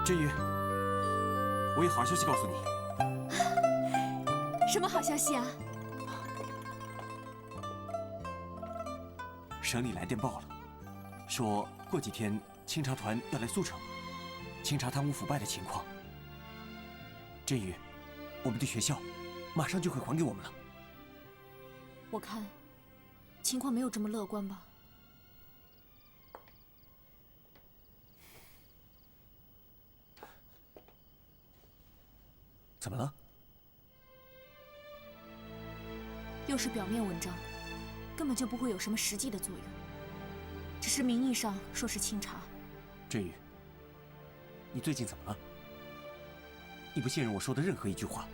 振宇，我有好消息告诉你。什么好消息啊？省里来电报了，说过几天清查团要来苏城，清查贪污腐败的情况。振宇，我们的学校马上就会还给我们了。我看情况没有这么乐观吧。怎么了？又是表面文章，根本就不会有什么实际的作用，只是名义上说是清查。振宇，你最近怎么了？你不信任我说的任何一句话，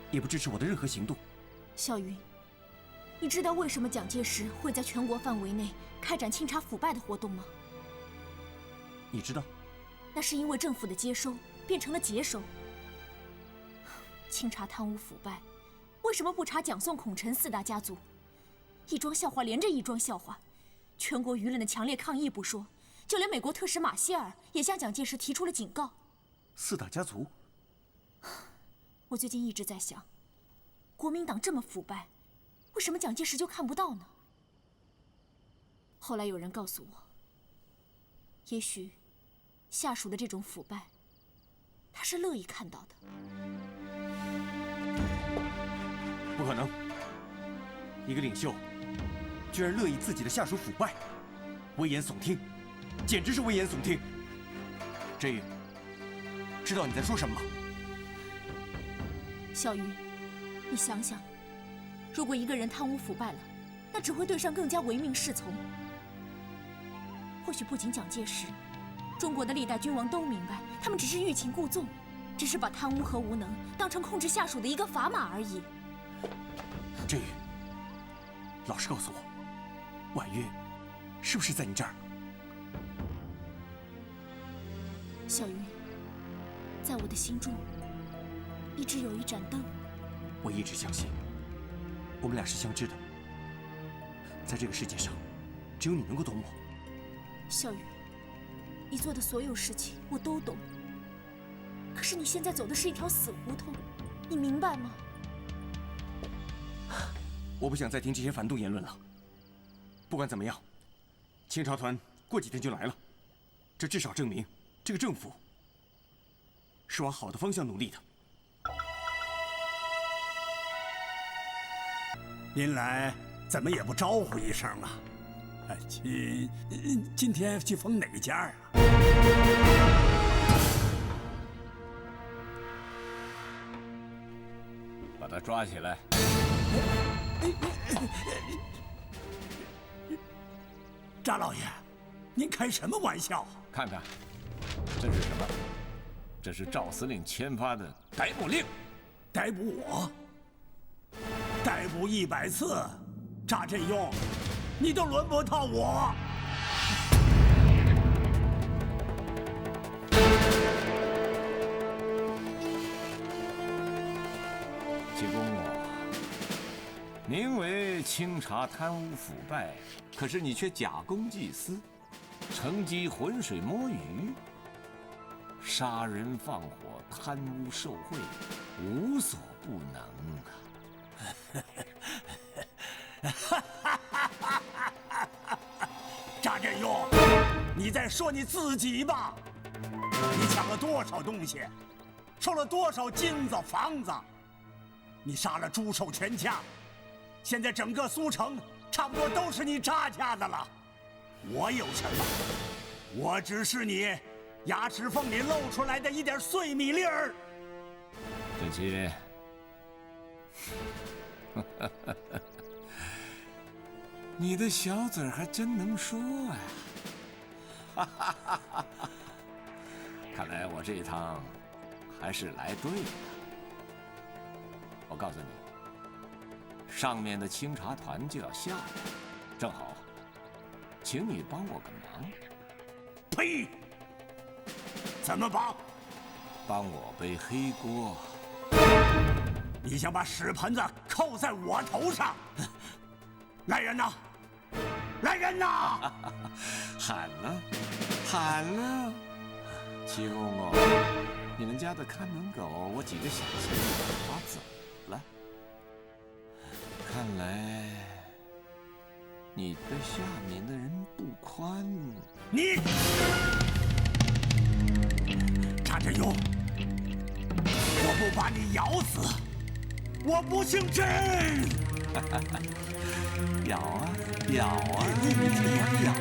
也不支持我的任何行动。笑云，你知道为什么蒋介石会在全国范围内開展清查腐敗的活動嗎？你知道？那是因為政府的接收變成了劫收。清查貪污腐敗，為什麼不查蔣宋孔陳四大家族？一樁笑話連着一樁笑話，全國輿論的強烈抗議不說，就連美國特使馬歇爾也向蔣介石提出了警告。四大家族？我最近一直在想，國民黨這麼腐敗，為什麼蔣介石就看不到呢？後來有人告訴我，也許下屬的這種腐敗，他是樂意看到的。不可能！一個領袖居然樂意自己的下屬腐敗，危言聳聽，簡直是危言聳聽。振宇，知道你在說什麼嗎？小雲，你想想，如果一個人貪污腐敗了，那只會對上更加唯命是從。或許不僅蔣介石，中國的歷代君王都明白，他們只是欲擒故縱，只是把貪污和無能當成控制下屬的一個砝碼而已。振宇，老實告訴我，婉約是不是在你這兒？小雲，在我的心中，一直有一盞燈。我一直相信，我們倆是相知的。在這個世界上，只有你能夠懂我。小雲，你做的所有事情我都懂，可是你現在走的是一條死胡同，你明白嗎？我不想再聽這些反動言論了。不管怎麼樣，清查團過幾天就來了，這至少證明這個政府是往好的方向努力的。您來怎麼也不招呼一聲啊？今天去封哪家啊？把他抓起來！查老爺，您開什麼玩笑？看看，這是什麼？這是趙司令簽發的逮捕令。逮捕我？逮捕100次，查振庸，你都輪不到我。濟公啊，您為清查貪污腐敗，可是你卻假公濟私，乘機渾水摸魚，殺人放火、貪污受賄，無所不能啊！查振庸，你在說你自己吧？你搶了多少東西，收了多少金子房子？你殺了朱壽全家，現在整個蘇城差不多都是你查家的了。我有什麼？我只是你牙齒縫裡露出來的一點碎米粒兒。振七，你的小嘴還真能說啊！看來我這一趟還是來對了。我告訴你，上面的清查團就要下來，正好，請你幫我個忙。呸！怎麼幫？幫我背黑鍋。你想把屎盆子扣在我頭上？來人吶！來人吶！喊了，喊了！七公公，你们家的看门狗，我几个小钱把它走了。看来你对下面的人不宽。你查振勇，我不把你咬死，我不姓甄。咬啊咬啊，你这样咬啊！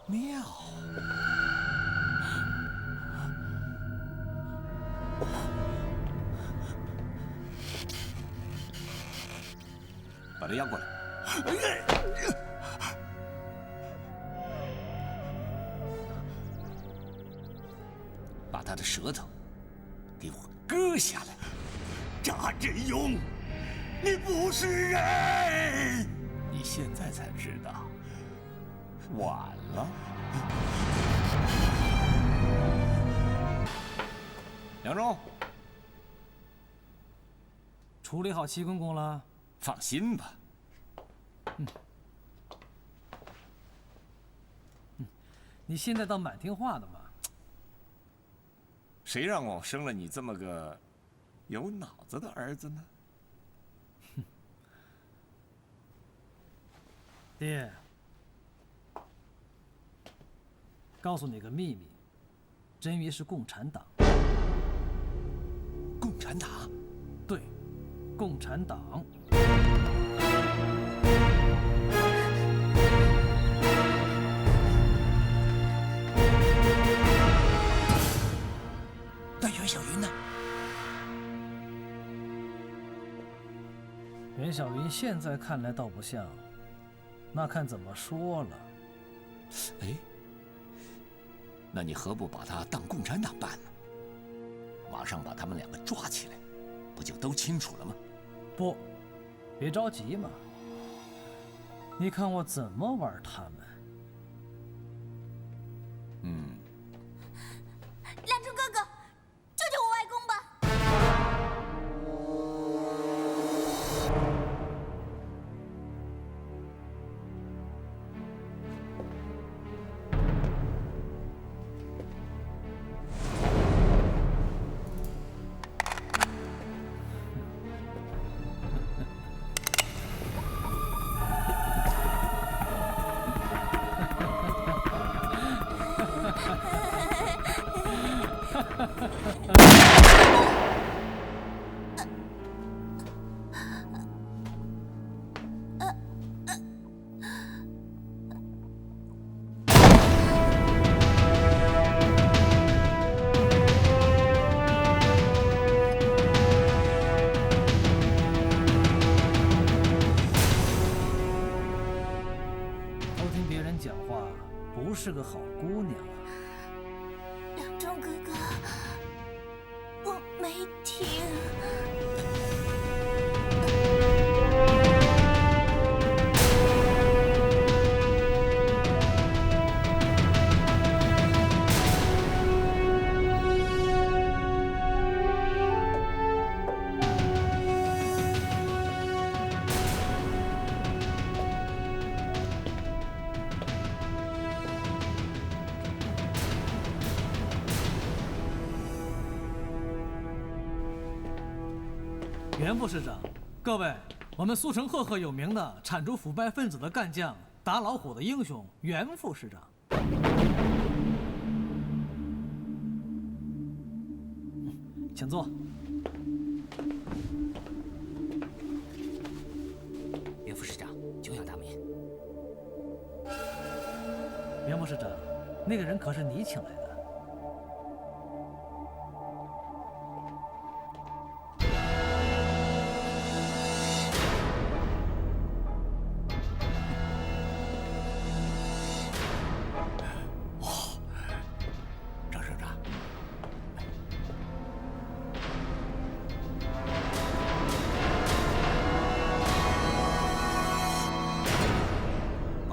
妙。把他押过来。把他的舌头给我割下来。查振勇，你不是人！你现在才知道，晚了。梁中，处理好七公公了？放心吧。你现在倒蛮听话的嘛。谁让我生了你这么个有脑子的儿子呢？爹，告诉你个秘密，真鱼是共产党。共产党？对，共产党。那袁小云呢？袁小云现在看来倒不像，那看怎么说了。哎，那你何不把他当共产党办呢？马上把他们两个抓起来，不就都清楚了吗？不，别着急嘛。你看我怎么玩他们。梁中哥哥，救救我外公吧！是个好姑娘啊。梁中哥哥，我没听。袁副市长，各位，我们苏城赫赫有名的铲除腐败分子的干将，打老虎的英雄袁副市长。请坐。袁副市长，久仰大名。袁副市长，那个人可是你请来的？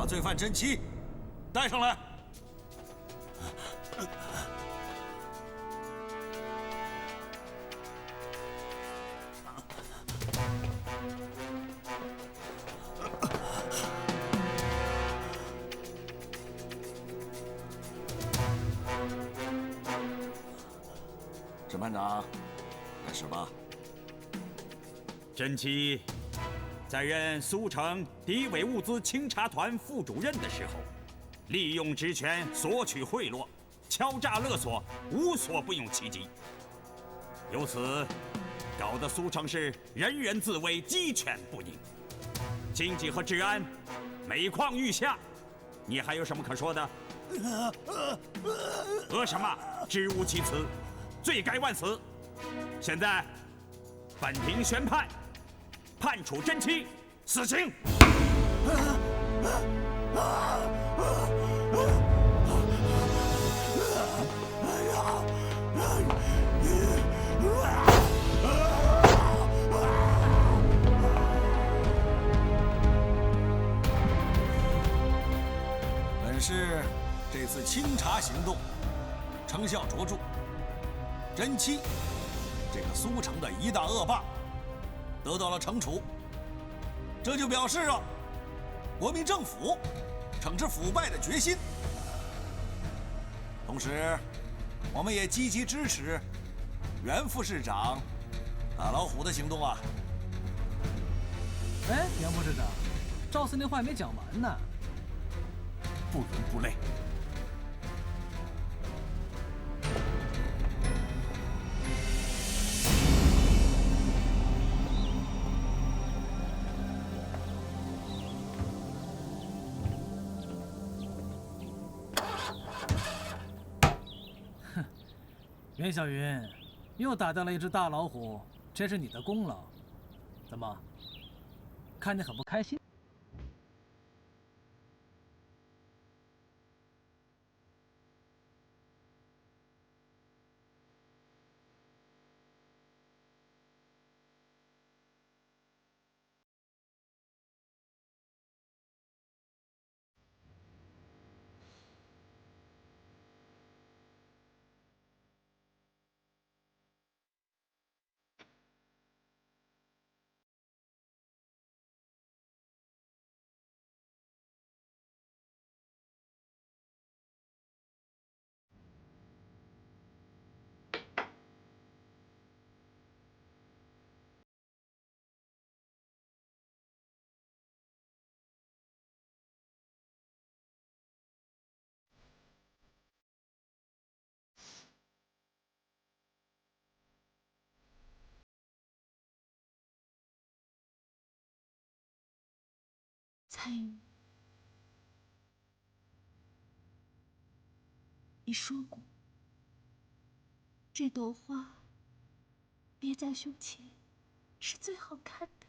罪犯甄七，带上来。审判长，开始吧。真七在任苏城敌伪物资清查团副主任的时候，利用职权索取贿赂、敲诈勒索，无所不用其极。由此，搞得苏城市人人自危，鸡犬不宁，经济和治安每况愈下。你还有什么可说的？什么？知无其词，罪该万死。现在，本庭宣判，判处真七死刑。本市这次清查行动成效卓著，真七这个苏城的一大恶霸得到了惩处，这就表示国民政府惩治腐败的决心。同时，我们也积极支持袁副市长打老虎的行动啊！哎，袁副市长，赵司令话还没讲完呢。不伦不类。袁小云，又打掉了一只大老虎，这是你的功劳。怎么，看你很不开心？蔡云，你说过，这朵花别在胸前是最好看的。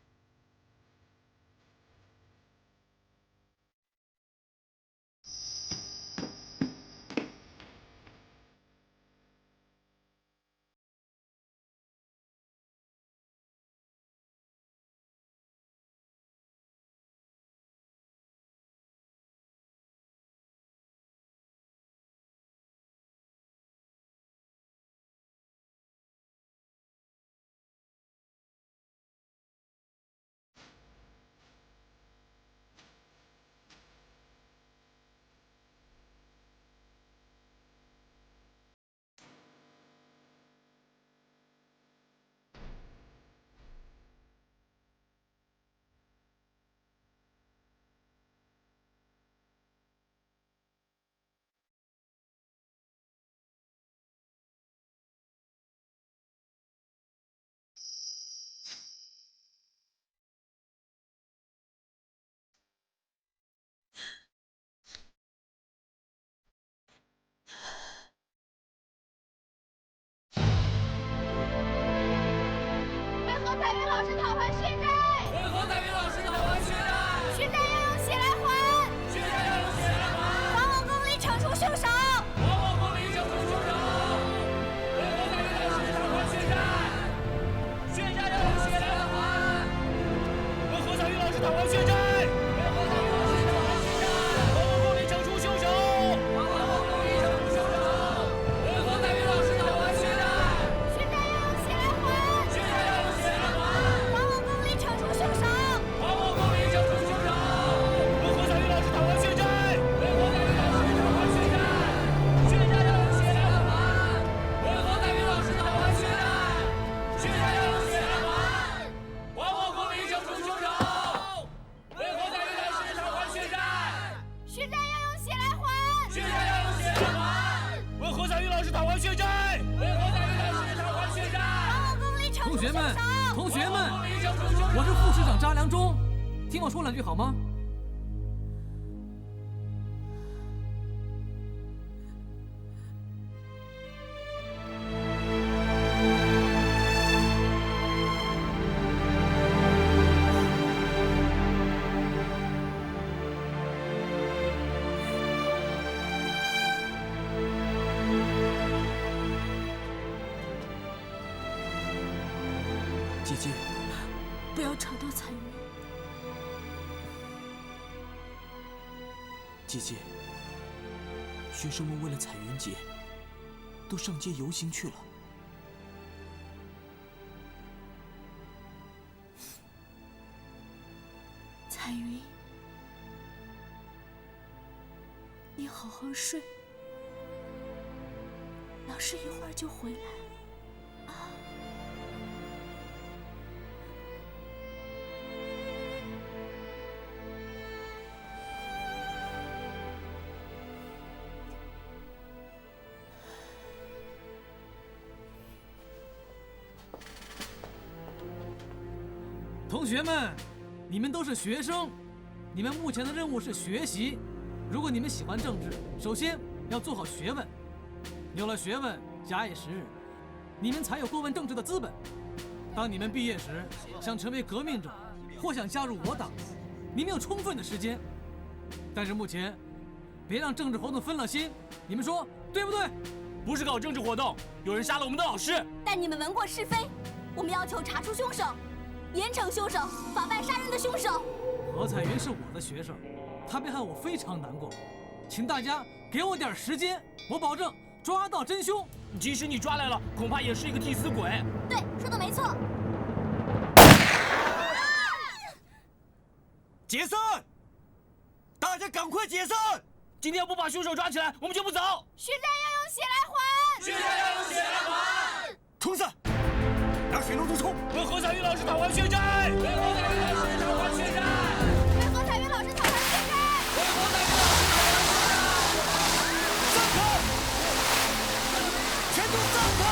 討還血債！為何在遇到市讨還血債？同學們，同學們，我是副市长查良忠，听我说两句好吗？姐姐，不要吵到彩云。姐姐，学生们为了彩云节，都上街游行去了。彩云，你好好睡，老师一会儿就回来。同学们，你们都是学生，你们目前的任务是学习。如果你们喜欢政治，首先要做好学问，有了学问，假以时日，你们才有过问政治的资本。当你们毕业时，想成为革命者，或想加入我党，你们有充分的时间。但是目前，别让政治活动分了心，你们说对不对？不是搞政治活动，有人杀了我们的老师。但你们闻过是非，我们要求查出凶手，严惩凶手，法办杀人的凶手。何彩云是我的学生，她被害我非常难过，请大家给我点时间，我保证抓到真凶。即使你抓来了，恐怕也是一个替死鬼。对，说的没错。解散！大家赶快解散！今天要不把凶手抓起来，我们就不走。血债要用血来还！血债要用血来还！冲散！让水龙头冲！为何彩云老师讨还血债！为何彩云老师讨还血债！为何彩云老师讨还血债！为何彩云老师讨还血债！散开！全都散开！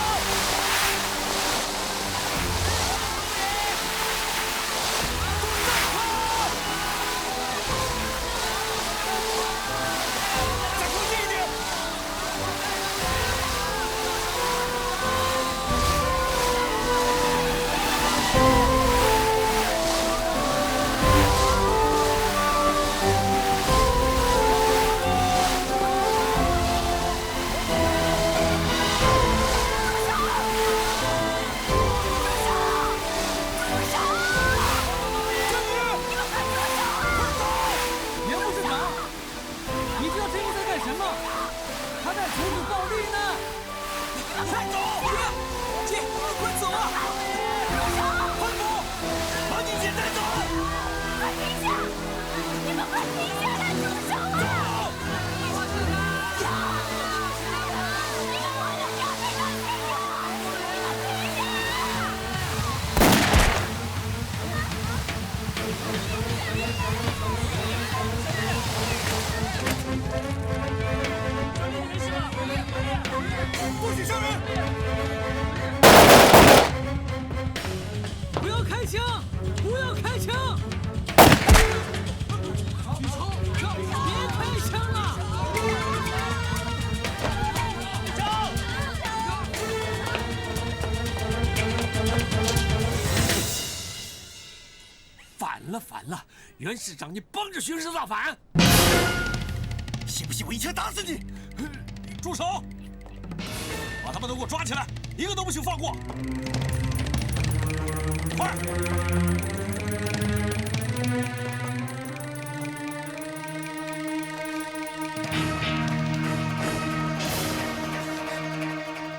反了！袁市长，你帮着学生造反！信不信我一枪打死你？住手！把他们都给我抓起来，一个都不许放过！快！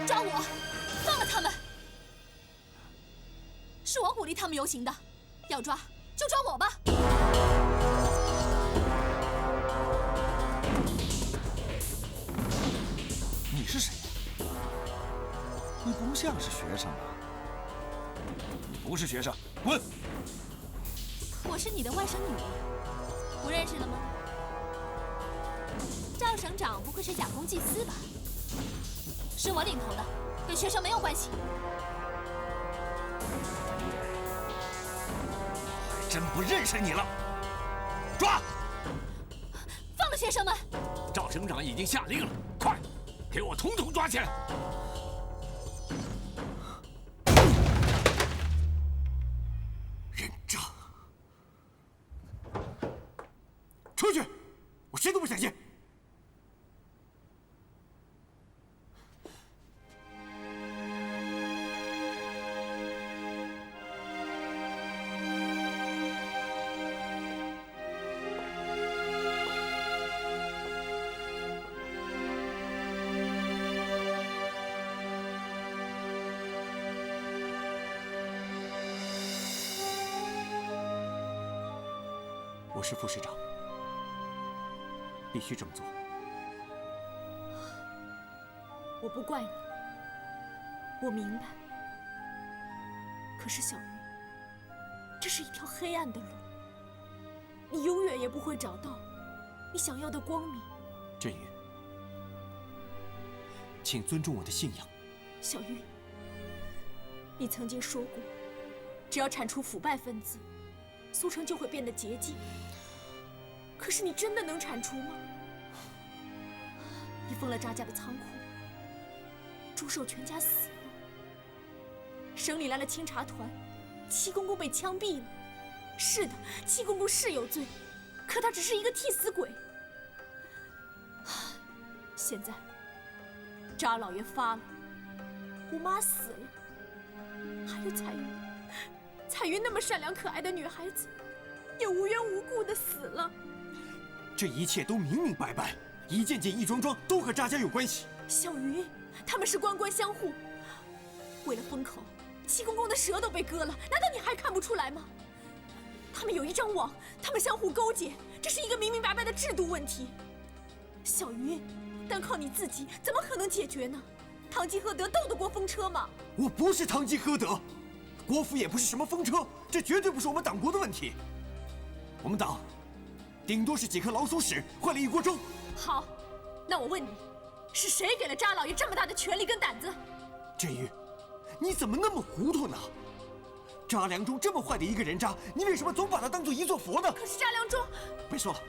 抓我！放了他们！是我鼓励他们游行的，要抓就抓我吧！你是谁？你不像是学生啊！你不是学生，滚！我是你的外甥女，不认识了吗？赵省长不会是假公济私吧？是我领头的，跟学生没有关系。还真不认识你了。抓！放了学生们！赵省长已经下令了，快，给我统统抓起来！人渣！出去！我谁都不想见。我是副市长，必须这么做。我不怪你，我明白。可是小鱼，这是一条黑暗的路，你永远也不会找到你想要的光明。振宇，请尊重我的信仰。小鱼，你曾经说过，只要铲除腐败分子，苏城就会变得洁净。可是你真的能铲除吗？你封了查家的仓库，朱寿全家死了，省里来了清查团，戚公公被枪毙了。是的，戚公公是有罪，可他只是一个替死鬼。现在，查老爷发了，我妈死了，还有彩云，彩云那么善良可爱的女孩子，也无缘无故的死了。这一切都明明白白，一件件、一桩桩都和查家有关系。小云，他们是官官相护。为了封口，戚公公的舌都被割了，难道你还看不出来吗？他们有一张网，他们相互勾结，这是一个明明白白的制度问题。小云，单靠你自己怎么可能解決呢？堂吉诃德鬥得過風車嗎？我不是堂吉訶德，國府也不是什麼風車，這絕對不是我們黨國的問題。我們黨頂多是幾顆老鼠屎換了一鍋粥。好，那我問你，是誰給了查老爺這麼大的權力跟膽子？振宇，你怎麼那麼糊塗呢？查良鏞這麼壞的一個人渣，你為什麼總把他當做一座佛呢？可是查良鏞……別說了，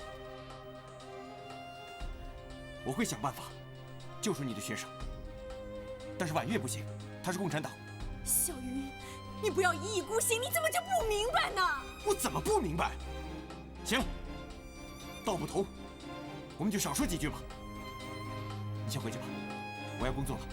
我會想辦法救出你的學生。但是婉月不行，他是共產黨。小雲，你不要一意孤行，你怎麼就不明白呢？我怎麼不明白？行，道不同，我們就少說幾句吧。你先回去吧，我要工作了。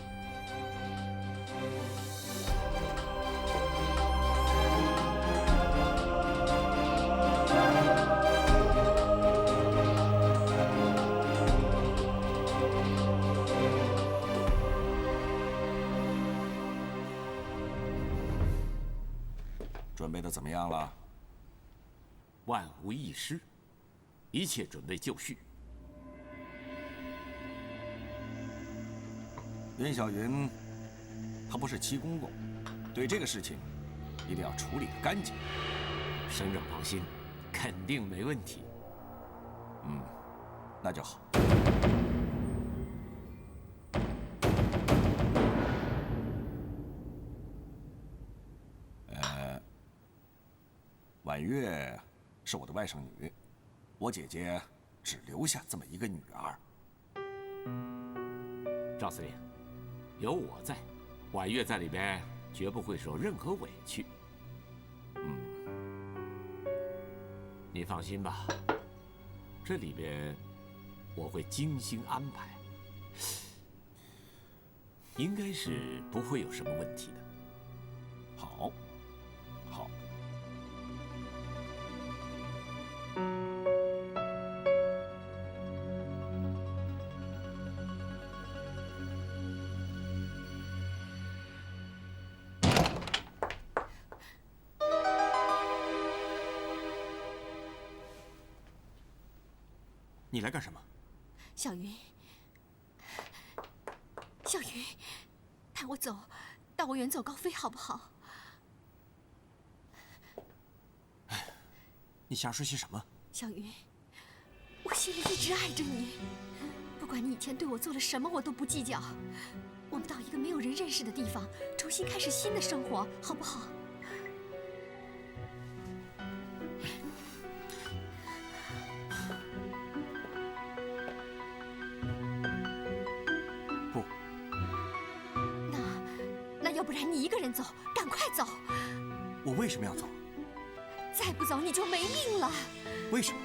准备的怎麼樣了？萬無一失，一切準備就緒。袁小雲，他不是戚公公，對這個事情一定要處理得乾淨。省長放心，肯定沒問題。那就好。婉月是我的外甥女，我姐姐只留下這麼一個女兒。趙司令，有我在，婉月在裡邊絕不會受任何委屈。你放心吧，這裡邊我會精心安排，應該是不會有什麼問題的。好，好。你來幹什麼？小雲，小雲，帶我走，帶我遠走高飛，好不好？你瞎說些什麼？小雲，我心裡一直愛着你，不管你以前對我做了什麼，我都不計較。我们到一个没有人認識的地方，重新開始新的生活，好不好？不。那要不然你一個人走，趕快走。我為什麼要走？再不走你就沒命了。為什麼？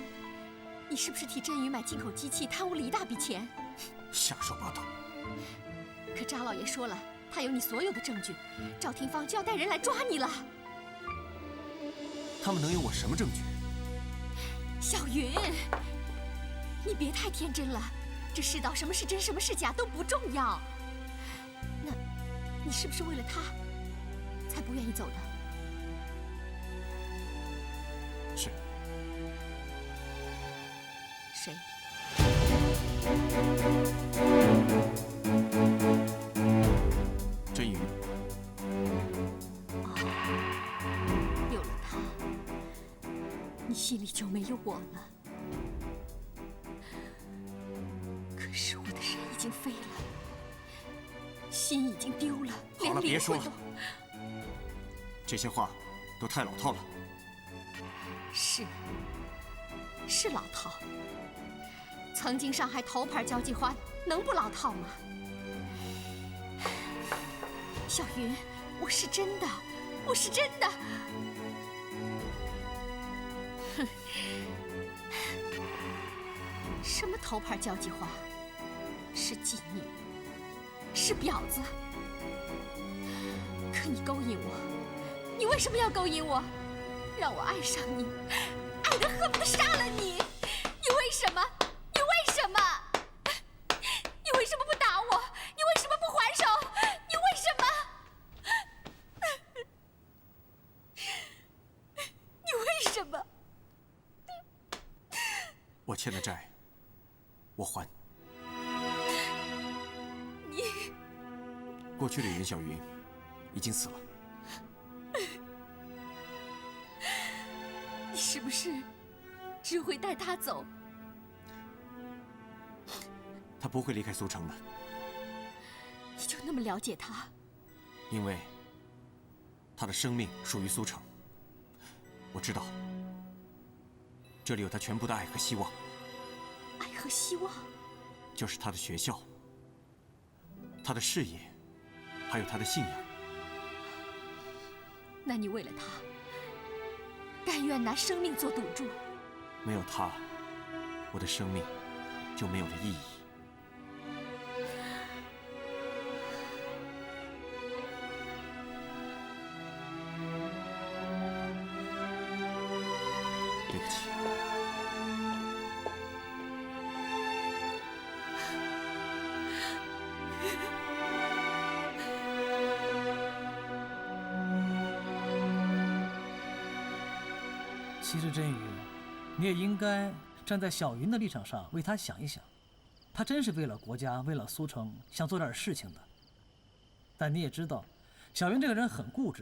你是不是替真宇買進口機器貪污了一大筆錢？瞎說八道。可查老爺說了，他有你所有的證據，趙廷芳就要帶人來抓你了。他們能有我什麼證據？小雲，你別太天真了，這世道什麼是真什麼是假都不重要。那，你是不是為了他，才不願意走的？是。誰？真宇。有了他，你心裡就沒有我了。可是我的人已經飛了，心已經丟了，好了，別說了。這些話都太老套了。是老套。曾經上海頭牌交際花，能不老套嗎？小雲，我是真的。哼，什麼頭牌交際花？是妓女，是婊子。可你勾引我，你為什麼要勾引我？讓我愛上你，愛得恨不得殺了你。你為什麼？你為什麼不打我？你為什麼不還手？你為什麼？你為什麼？我欠的債，我還。你過去的袁小雲已經死了。你是不是只會帶他走？他不會離開蘇城的。你就那麼了解他？因為他的生命屬於蘇城，我知道這裡有他全部的愛和希望。愛和希望？就是他的學校、他的事業，還有他的信仰。那你為了他，甘願拿生命做賭注？沒有他，我的生命就沒有了意義。對不起。其實真宇，你也應該站在小雲的立場上為他想一想，他真是為了國家，為了蘇城想做點事情的。但你也知道，小雲這個人很固執，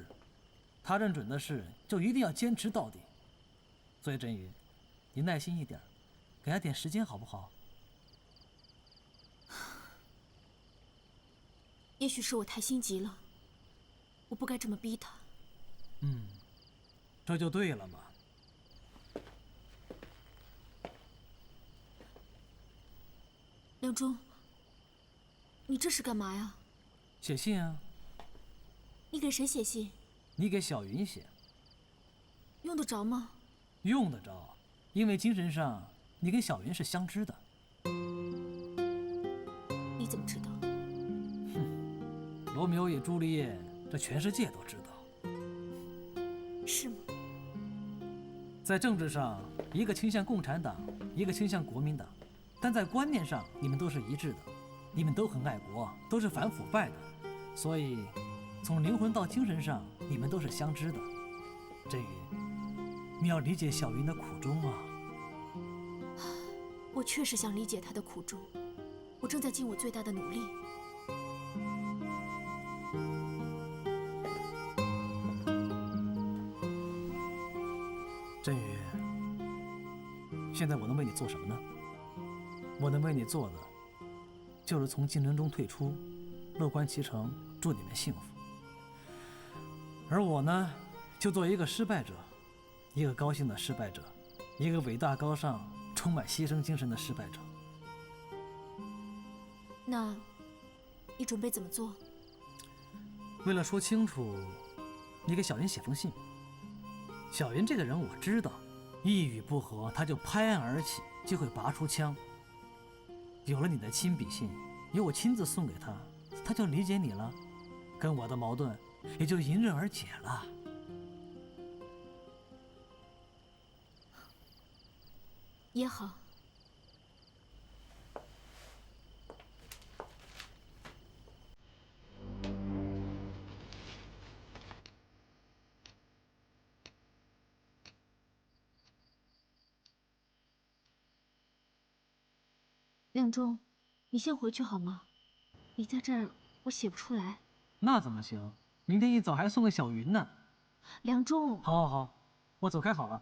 他認準的事就一定要堅持到底。所以真宇，你耐心一點，給他點時間好不好？也許是我太心急了，我不該這麼逼他。這就對了嘛。梁中，你這是幹嘛呀？寫信啊。你給誰寫信？你給小雲寫。用得着嗎？用得着，因為精神上你跟小雲是相知的。你怎麼知道？羅密歐與朱麗葉，這全世界都知道。是嗎？在政治上，一個傾向共產黨，一個傾向國民黨，但在觀念上，你們都是一致的。你們都很愛國，都是反腐敗的，所以從靈魂到精神上，你們都是相知的。真宇，你要理解小雲的苦衷啊。我確實想理解她的苦衷，我正在盡我最大的努力。真宇，現在我能為你做什麼呢？我能為你做的，就是從競爭中退出，樂觀其成，祝你們幸福。而我呢，就做一個失敗者，一個高興的失敗者，一個偉大高尚、充滿犧牲精神的失敗者。那，你準備怎麼做？為了說清楚，你給小雲寫封信。小雲這個人我知道，一語不合他就拍案而起，就會拔出槍。有了你的親筆信，由我親自送給他，他就理解你了，跟我的矛盾也就迎刃而解了。也好。亮中，你先回去好吗？你在这儿，我写不出来。那怎么行？明天一早还送给小雲呢。梁中，好，好，好，我走開好了。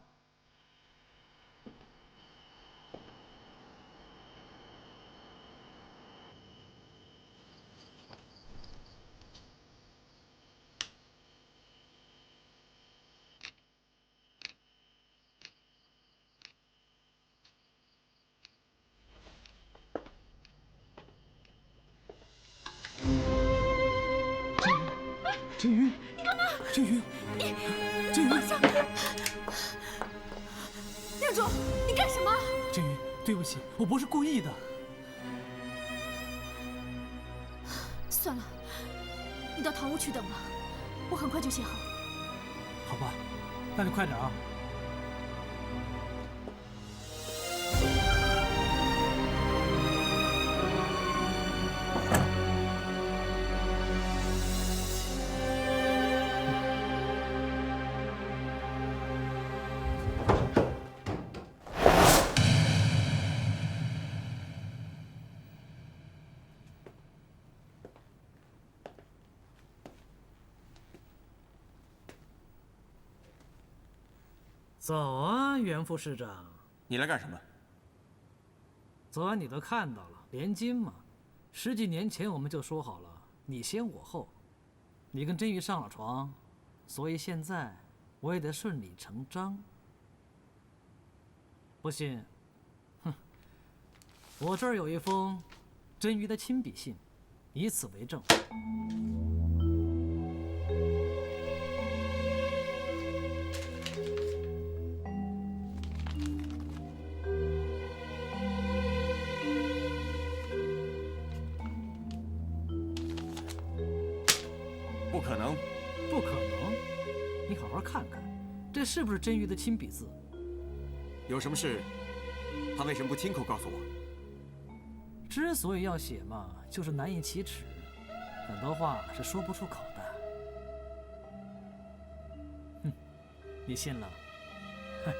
振宇，你干嘛？振宇，振宇，亮中，你干什么？振宇，对不起，我不是故意的。算了，你到堂屋去等吧，我很快就写好。好吧，那你快点啊。早啊，袁副市长。你来干什么？昨晚你都看到了，联金嘛。10几年前我们就說好了，你先我後。你跟真宇上了床，所以現在我也得順理成章。不信？哼，我這兒有一封真宇的親筆信，以此為證。不可能，不可能！你好好看看，這是不是真宇的親筆字？有什麼事，他為什麼不親口告訴我？之所以要寫嘛，就是難以啟齒，很多話是說不出口的。哼，你信了？哼，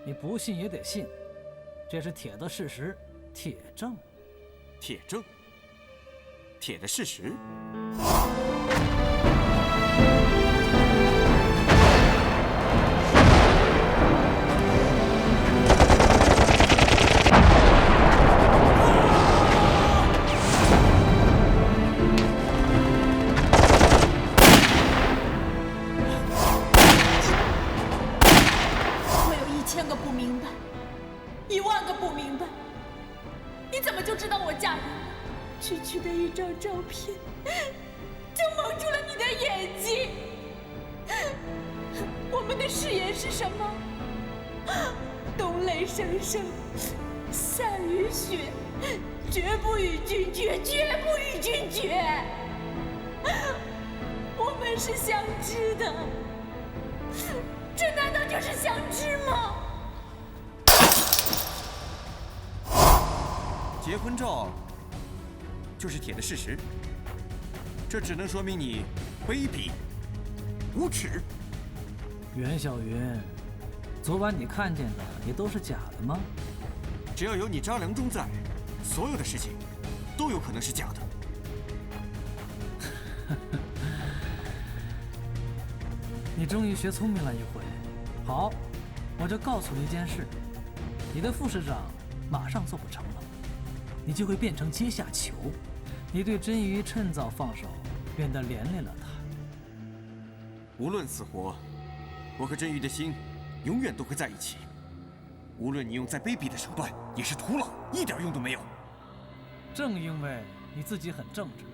你不信也得信，這是鐵的事實，鐵證。鐵證？鐵的事實？区区的一張照片，就蒙住了你的眼睛。我們的誓言是什麼？冬雷聲聲，夏雨雪，絕不與君絕，絕不與君絕。我們是相知的，這難道就是相知嗎？結婚照就是鐵的事實，這只能說明你卑鄙無恥。袁小雲，昨晚你看見的也都是假的嗎？只要有你張良忠在，所有的事情都有可能是假的。你終於學聰明了一回。好，我就告訴你一件事，你的副市長馬上做不成了，你就會變成階下囚，你对真鱼趁早放手，变得连累了他。无论死活，我和真鱼的心永远都会在一起。无论你用再卑鄙的手段，也是徒劳，一点用都没有。正因为你自己很正直，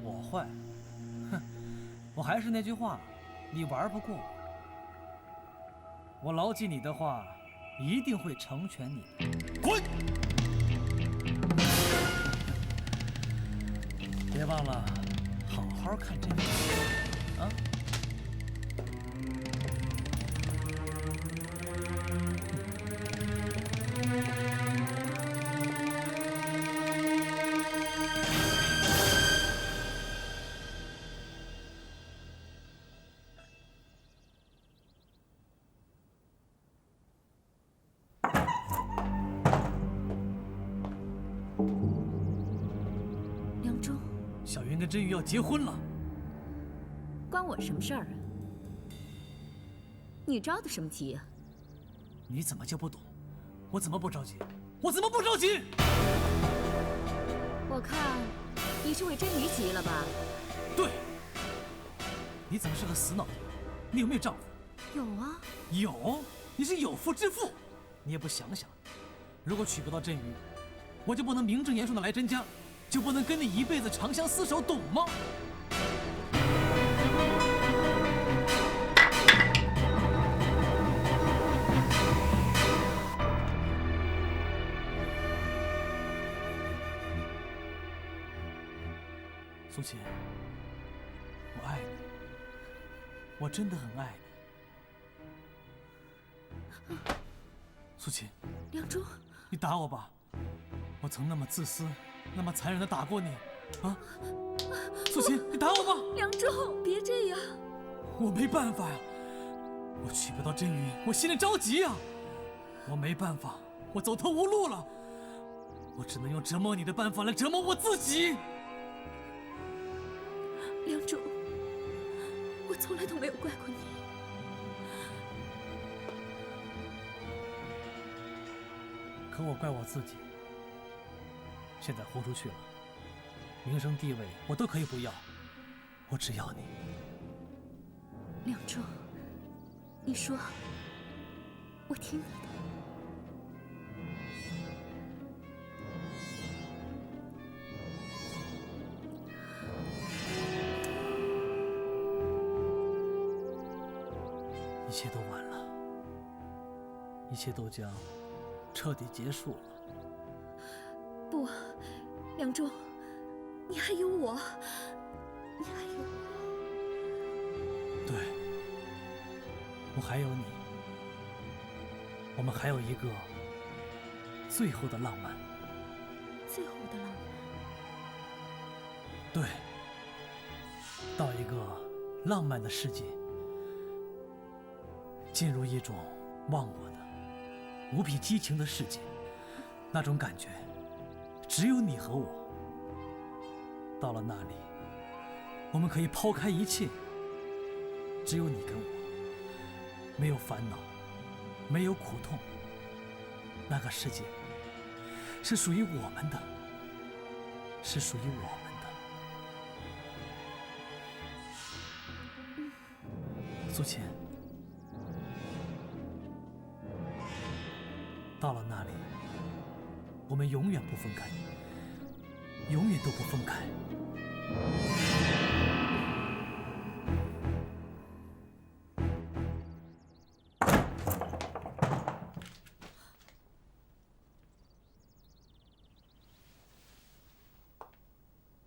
我坏，哼，我还是那句話，你玩不过我。我牢记你的話，一定會成全你的。滾！別忘了，好好看這個啊。小云跟真鱼要結婚了，關我什麼事兒啊？你着的什麼急啊？你怎麼就不懂？我怎麼不着急？我怎麼不着急？我看你是為真魚急了吧？對。你怎麼是個死腦筋？你有沒有丈夫？有啊。有？你是有婦之婦，你也不想想，如果娶不到真魚，我就不能名正言順的來真家。就不能跟你一輩子長相廝守，懂嗎？苏秦，我愛你，我真的很愛你。蘇秦，梁中，你打我吧，我曾那麼自私。那麼殘忍地打過你，啊！蘇秦，你打我吧！梁中，別這樣。我沒辦法呀，我娶不到真魚，我心裡着急呀。我沒辦法，我走投無路了，我只能用折磨你的辦法來折磨我自己。梁中，我從來都沒有怪過你。可我怪我自己。現在豁出去了，名聲地位我都可以不要，我只要你。梁中，你說，我聽你的。一切都晚了，一切都將徹底結束了。不，梁中，你還有我，你還有我。對，我還有你，我們還有一個最後的浪漫。最後的浪漫。對，到一個浪漫的世界，進入一種忘我的、無比激情的世界，那種感覺。只有你和我，到了那裡，我們可以拋開一切，只有你跟我，沒有煩惱，沒有苦痛，那個世界是屬於我們的，是屬於我們的。蘇秦，到了那裡，我們永遠不分開，永遠都不分開。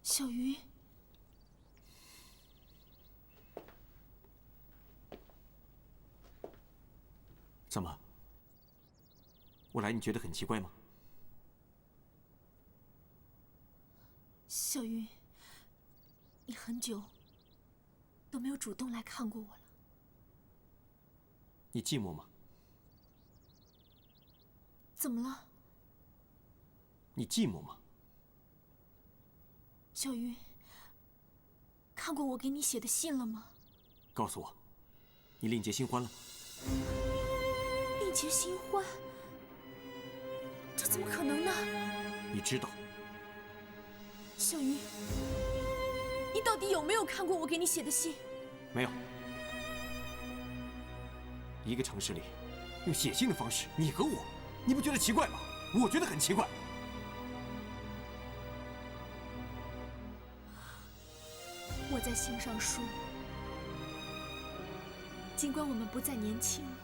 小魚，怎麼？我來你覺得很奇怪嗎？小魚，你很久都沒有主動來看過我了。你寂寞嗎？怎麼了？你寂寞嗎？小魚，看過我給你寫的信了嗎？告訴我，你另結新歡了？另結新歡？這怎麼可能呢？你知道，小云，你到底有没有看过我给你写的信？没有。一个城市里，用写信的方式，你和我，你不觉得奇怪吗？我觉得很奇怪。我在信上说，尽管我们不再年轻了，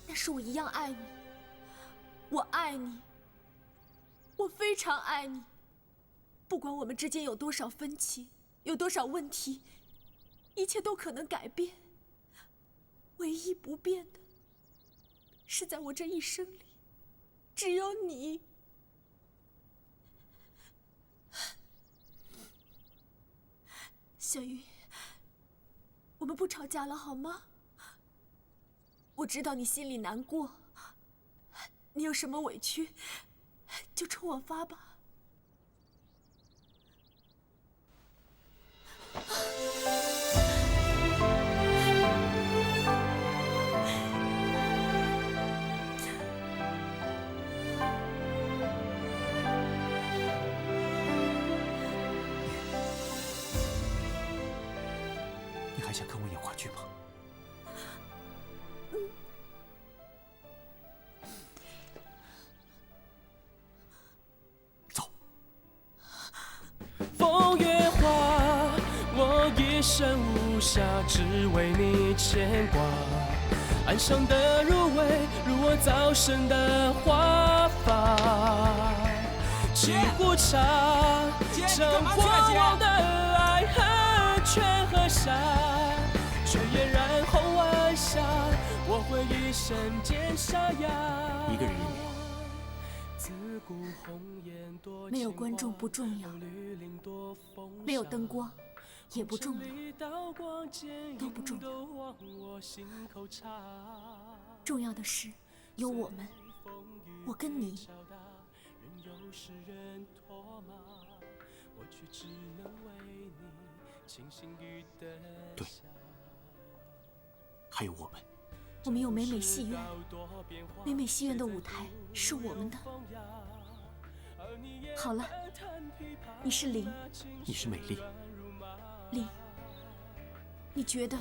但是我一样爱你。我爱你，我非常爱你。不管我们之间有多少分歧，有多少问题，一切都可能改变。唯一不变的，是在我这一生里，只有你。小云，我们不吵架了好吗？我知道你心里难过，你有什么委屈，就冲我发吧。你还想跟我演话剧吗？走。风月花，我一生无暇，只为你牵挂。岸上的蘆葦，如我早生的花发。沏壺茶，将过往的爱恨全喝下。却嫣然后晚霞，我会一生渐沙哑。一个人演。没有观众不重要，没有灯光也不重要，都不重要。重要的是有我们，我跟你。对，还有我们。我们有美美戏院，美美戏院的舞台是我们的。好了，你是林，你是美丽。林，你觉得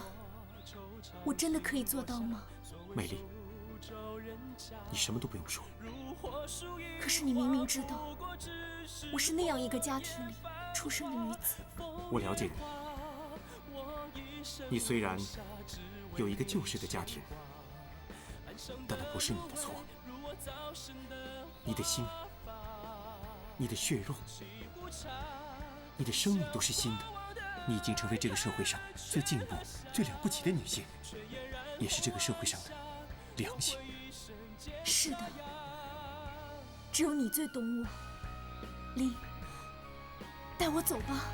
我真的可以做到吗？美丽，你什么都不用说。可是你明明知道，我是那样一个家庭里出生的女子。我了解你。你虽然有一个旧式的家庭，但那不是你的错。你的心，你的血肉，你的生命都是新的。你已经成为这个社会上最进步、最了不起的女性，也是这个社会上的良心。是的，只有你最懂我。林，带我走吧。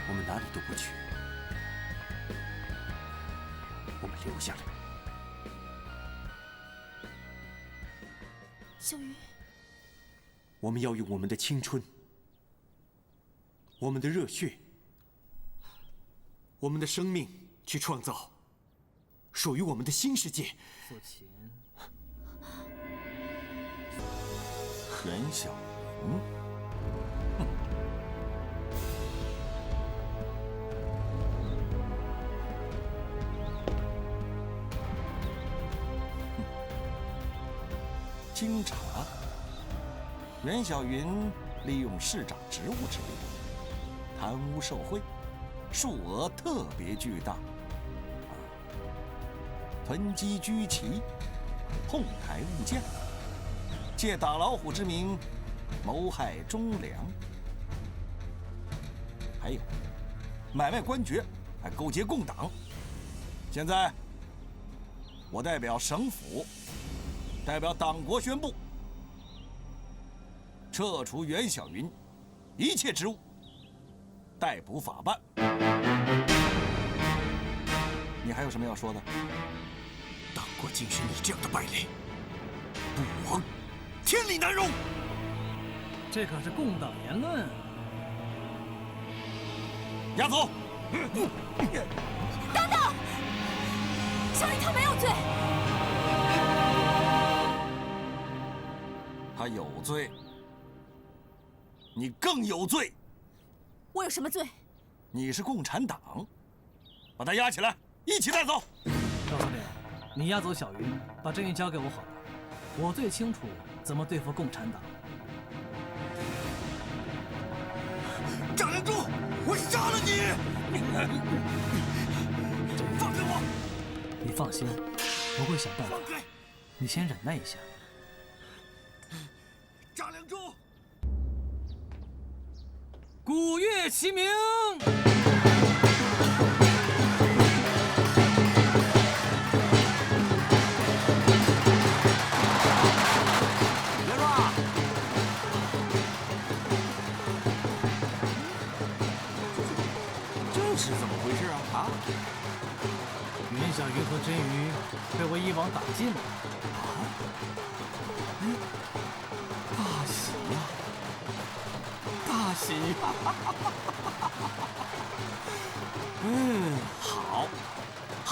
我们哪里都不去，我们留下来。小云，我们要用我们的青春、我们的热血、我们的生命去创造属于我们的新世界。父亲，袁小云。清查，袁小云利用市长职务之便，贪污受贿，数额特別巨大，囤積居奇，哄抬物價，借打老虎之名謀害忠良，還有買賣官爵，還勾結共黨。現在，我代表省府。代表黨國宣布，撤除袁小雲一切職務，逮捕法辦。你還有什麼要說的？黨國竟是你這樣的敗類，不王，天理難容。這可是共黨言論。押走。等等，小云他没有罪。他有罪，你更有罪。我有什么罪？你是共产党，把他押起来，一起带走。赵司令，你押走小云，把郑云交给我好了。我最清楚怎么对付共产党。张良柱，我杀了你！放开我！你放心，我会想办法。你先忍耐一下。张良柱，鼓乐齐鸣。是怎么回事啊？袁小云和真鱼被我一网打尽了。大喜呀！大喜！好，好。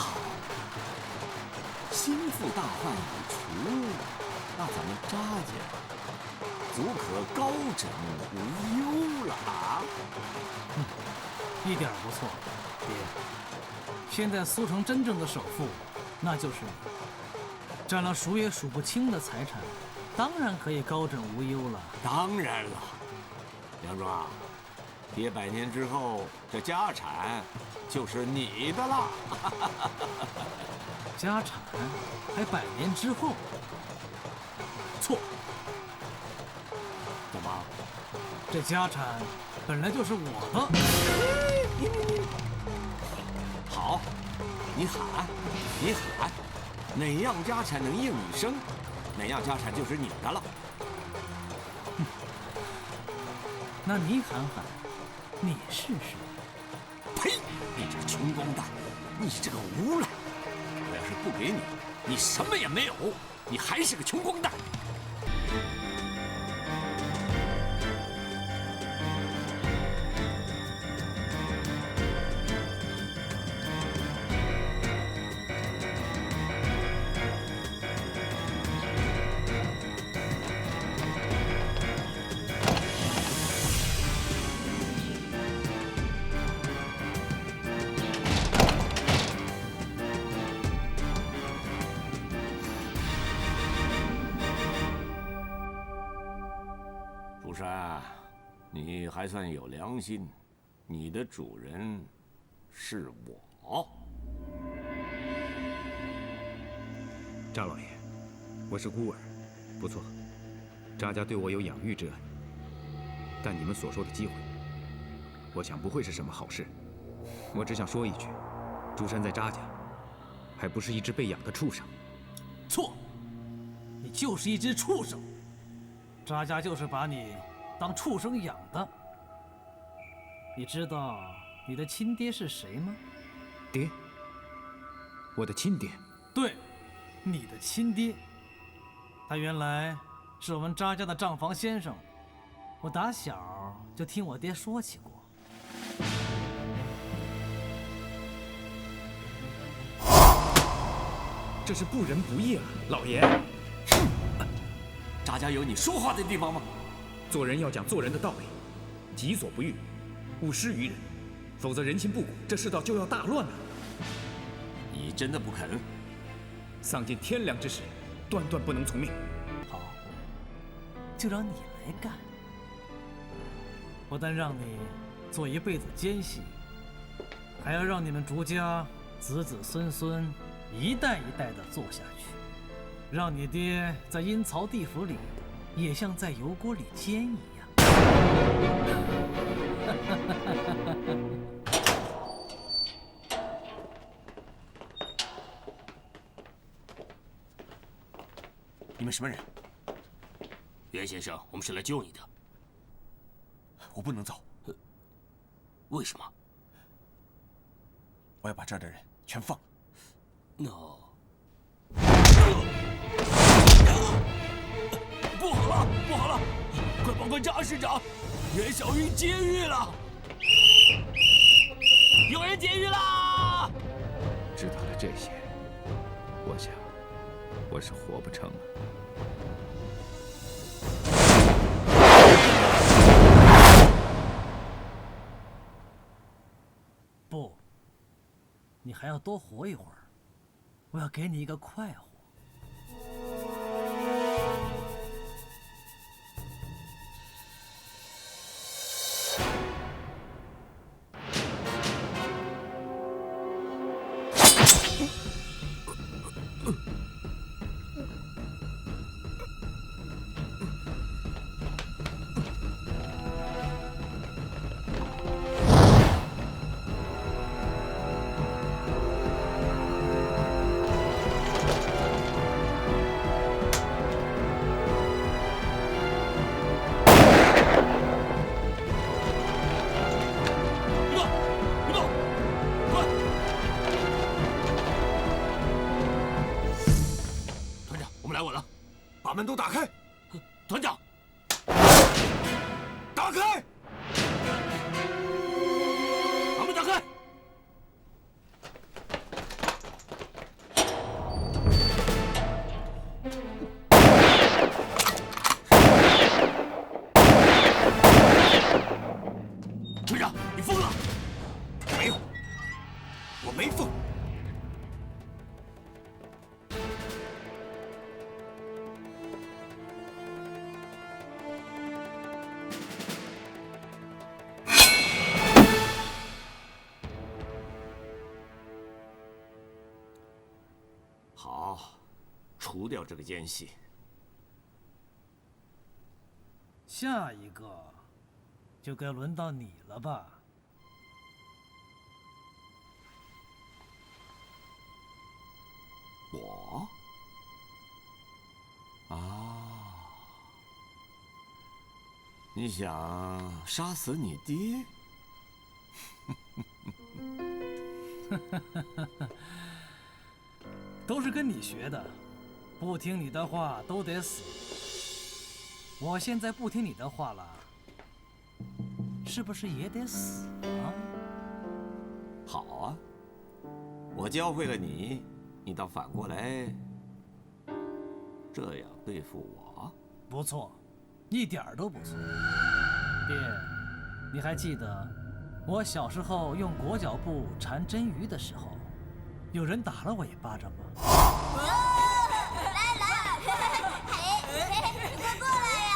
心腹大患已除，那咱们扎家足可高枕无忧了啊！一点不错，爹。现在苏城真正的首富，那就是你。占了数也数不清的财产，当然可以高枕无忧了。当然了，梁庄，爹100年之后，这家产就是你的了。家产还100年之后？错。怎么？这家产本来就是我的。好，你喊，你喊，哪样家产能应你声，哪样家产就是你的了。那你喊喊，你试试。呸！你这个穷光蛋，你这个无赖！我要是不给你，你什么也没有，你还是个穷光蛋。蜀山，你还算有良心，你的主人是我。扎老爷，我是孤儿，不错，扎家对我有养育之恩。但你们所说的机会，我想不会是什么好事。我只想說一句，朱山在扎家，還不是一隻被養的畜生。錯，你就是一隻畜生。扎家就是把你當畜生養的。你知道你的親爹是誰嗎？爹？我的親爹？對，你的親爹。他原來是我們扎家的賬房先生，我打小就聽我爹說起過。這是不仁不義啊，老爺！扎家有你說話的地方嗎？做人要講做人的道理，己所不欲，勿施於人，否則人心不古，這世道就要大亂了。你真的不肯？喪盡天良之時，斷斷不能從命。好，就讓你來幹。不但讓你做一輩子奸細，還要讓你們竹家子子孫孫一代一代的做下去。讓你爹在陰曹地府裡，也像在油鍋裡煎一樣。你們什麼人？袁先生，我們是來救你的。我不能走。為什麼？我要把這兒的人全放了。No。不好了，不好了！快報告扎市長，袁小雲劫獄了！有人劫狱啦！知道了这些，我想我是活不成了。不，你还要多活一会儿，我要给你一个快活。把门都打开！团长，打开！把门打开！队长，你疯了？没有，我没疯。好，除掉这个奸细。下一个，就该轮到你了吧？我？啊，你想杀死你爹？都是跟你学的，不听你的话都得死。我现在不听你的话了，是不是也得死啊？好啊，我教会了你，你倒反过来这样对付我。不错，一点儿都不错。爹，你还记得我小时候用裹脚布缠真鱼的时候，有人打了我一巴掌吗？来来，快过来呀！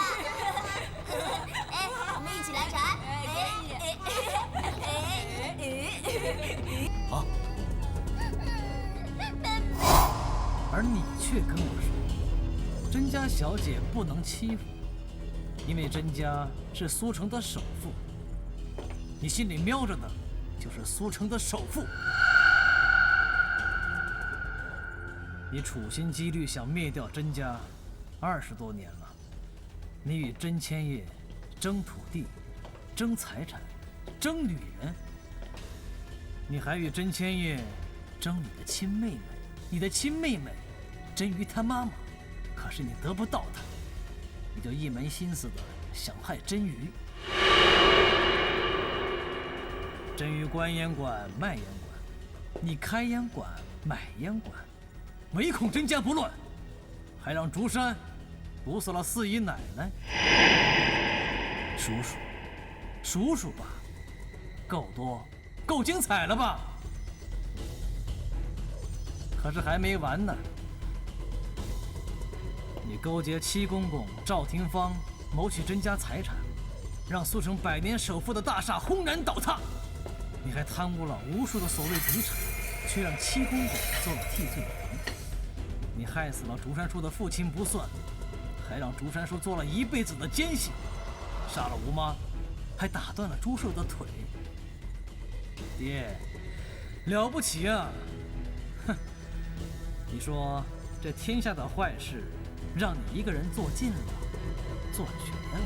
哎，我们一起来缠。好。而你却跟我说，甄家小姐不能欺負，因为甄家是苏城的首富。你心里瞄着的，就是苏城的首富。你处心积虑想灭掉甄家20多年了，你与甄千叶争土地、争财产、争女人，你还与甄千叶争你的亲妹妹。你的亲妹妹甄瑜她妈妈，可是你得不到她，你就一门心思的想害甄瑜。甄瑜关烟馆卖烟馆，你开烟馆买烟馆，唯恐甄家不乱，还让竹山毒死了四姨奶奶。数数吧，够多，够精彩了吧？可是还没完呢！你勾结七公公赵廷芳，谋取甄家财产，让苏城100年首富的大厦轰然倒塌。你还貪污了無數的所謂遺產，卻讓七公公做了替罪羊。你害死了竹山叔的父親不算，還讓竹山叔做了一輩子的奸細，殺了吳媽，還打斷了朱壽的腿。爹，了不起啊！哼，你說這天下的壞事，讓你一個人做盡了，做絕了。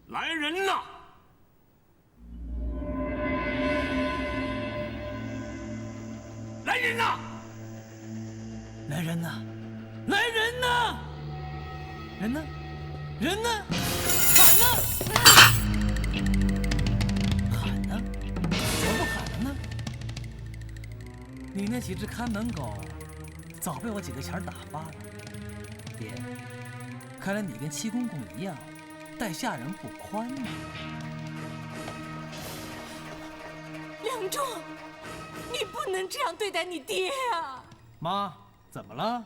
來人吶！來人吶！來人吶！來人吶！人呢？人呢？喊呢？喊呢？怎么不喊了呢？你那几只看门狗，早被我几个钱儿打发了。爹，看来你跟七公公一样，待下人不宽呢。梁仲，你不能这样对待你爹啊！妈，怎么了？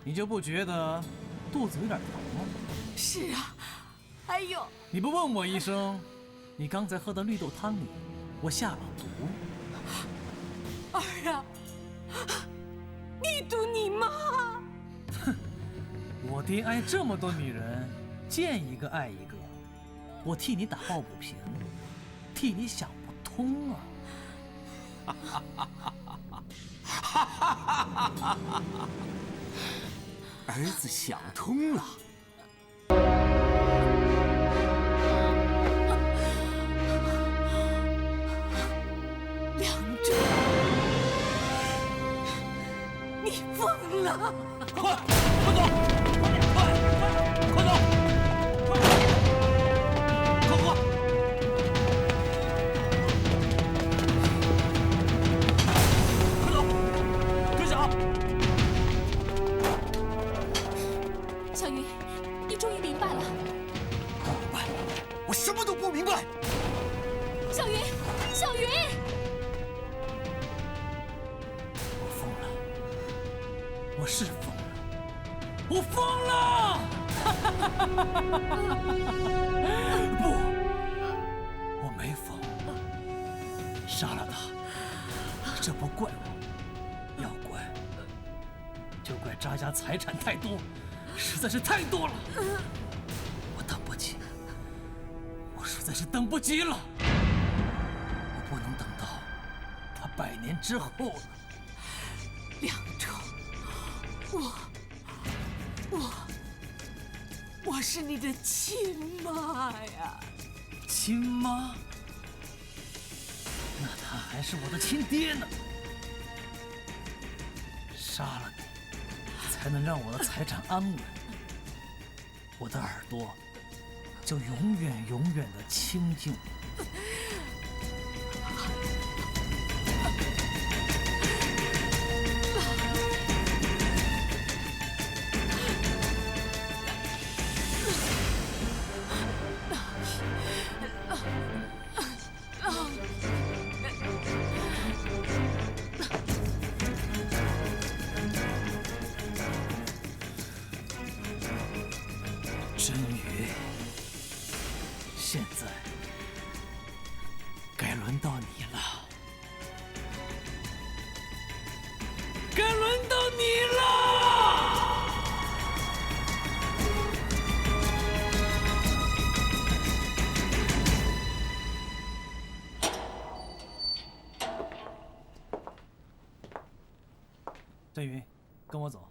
你就不觉得肚子有点疼吗？是啊，哎呦！你不问我一声，你刚才喝的绿豆汤里，我下了毒。儿啊，你毒你妈！哼，我爹爱这么多女人，见一个爱一个，我替你打抱不平，替你想不通啊！儿子想通了。梁仲，你疯了！快走！快走！快喝！快走！跟上！小云，你终于明白了。不明白，我什么都不明白。小云，小云！我疯了，我是疯了，我疯了！不，我没疯，杀了他，这不怪我，要怪就怪扎家财产太多，实在是太多了，我等不及，我实在是等不及了，我不能等到他100年之后了。梁仲，我是你的亲媽呀！親媽？那他還是我的親爹呢！殺了你，才能讓我的財產安穩，我的耳朵就永遠的清淨。真宇，现在该輪到你了，該輪到你了！真宇，跟我走。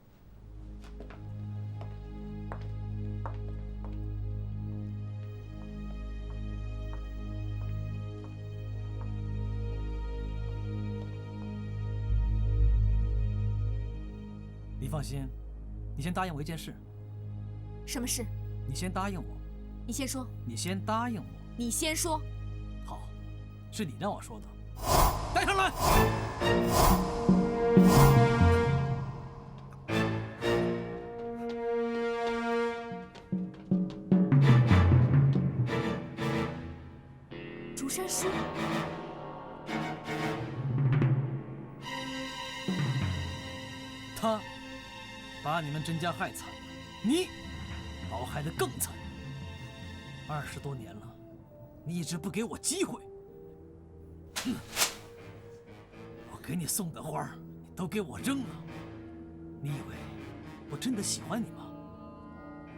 你放心，你先答應我一件事。什麼事？你先答應我。你先說。你先答應我。你先說。好，是你讓我說的。帶上來。竹山師。他把你們甄家害慘了，你把我害得更慘。20多年了，你一直不給我機會。我給你送的花，你都給我扔了。你以為我真的喜歡你嗎？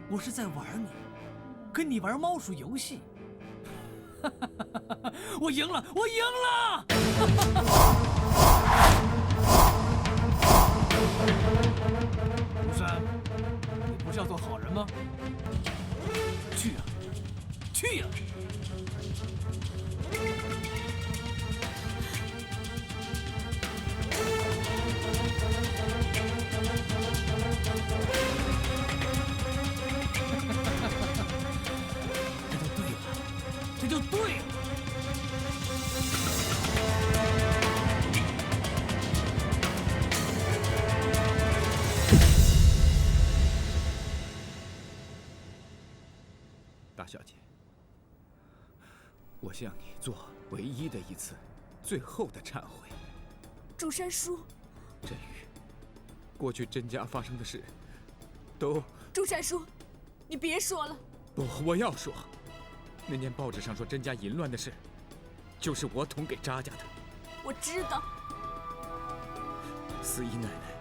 我是在玩你，跟你玩貓鼠遊戲。我贏了，我贏了！竹山，你不是要做好人嗎？去呀，去呀！这就对了，这就向你做唯一的一次、最后的忏悔。竹山叔，真宇，过去甄家发生的事，都……竹山叔，你别说了。不，我要说，那年报纸上说甄家淫乱的事，就是我捅给扎家的。我知道。司仪奶奶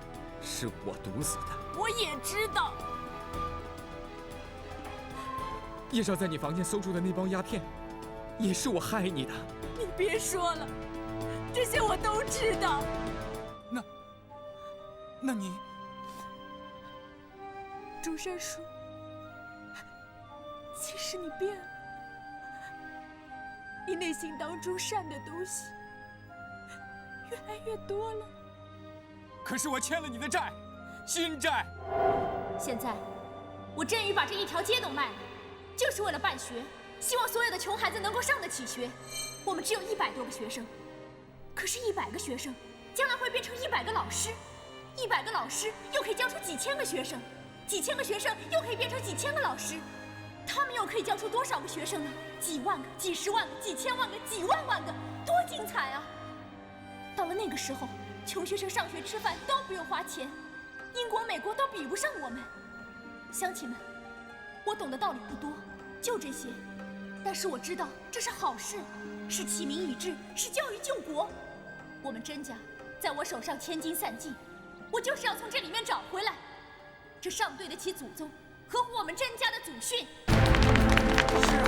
是我毒死的。我也知道。叶少在你房间搜出的那包鸦片，也是我害你的。你别说了，这些我都知道。那你，竹山叔，其实你变了，你内心当中善的东西越来越多了。可是我欠了你的债，新债。现在，我真宇把这一条街都卖了，就是为了办学，希望所有的穷孩子能够上得起学。我们只有100多个学生，可是100个学生将来会变成100个老师，100个老師又可以教出幾千個學生，幾千個學生又可以變成幾千個老師，他們又可以教出多少個學生呢？幾萬個、幾十萬個、幾千萬個、幾萬萬個，多精彩啊！到了那個時候，窮學生上學吃飯都不用花錢，英國、美國都比不上我們。鄉親們，我懂的道理不多，就這些，但是我知道這是好事，是啟明以志，是教育救國。我們甄家在我手上千金散盡，我就是要從這裡面找回來，這上對得起祖宗，合乎我們甄家的祖訓。是啊。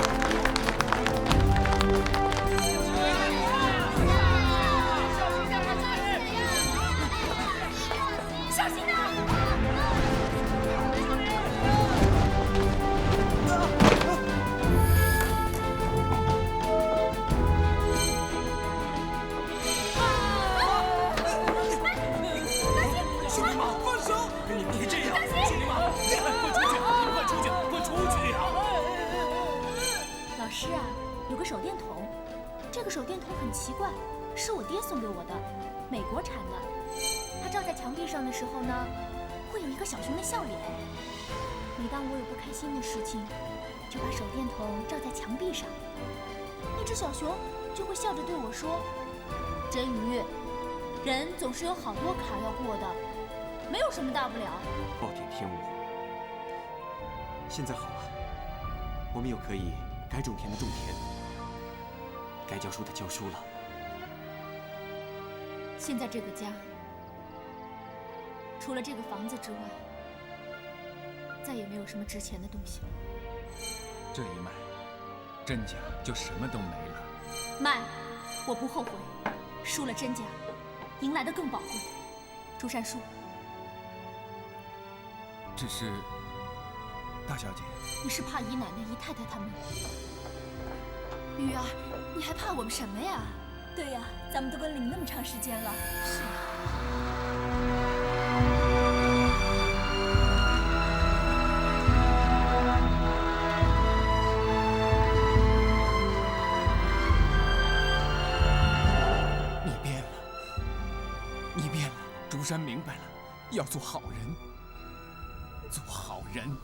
小心點！是啊，有個手電筒，這個手電筒很奇怪，是我爹送給我的，美國產的。它照在牆壁上的時候呢，會有一個小熊的笑臉。每當我有不開心的事情，就把手電筒照在牆壁上，那隻小熊就會笑着對我說：“甄宇，人總是有好多坎要過的，沒有什麼大不了。”暴殄天物。現在好了，我們又可以該種田的種田，該教書的教書了。現在這個家，除了這個房子之外，再也沒有什麼值錢的東西了。這一賣，甄家就什麼都沒了。賣，我不後悔。輸了甄家，迎來的更寶貴。竹山叔，只是，大小姐，你是怕姨奶奶、姨太太他們？雨兒，你還怕我們什麼呀？對呀，咱們都跟了你那麼長時間了。是啊。你變了，你變了。竹山明白了，要做好人，做好人。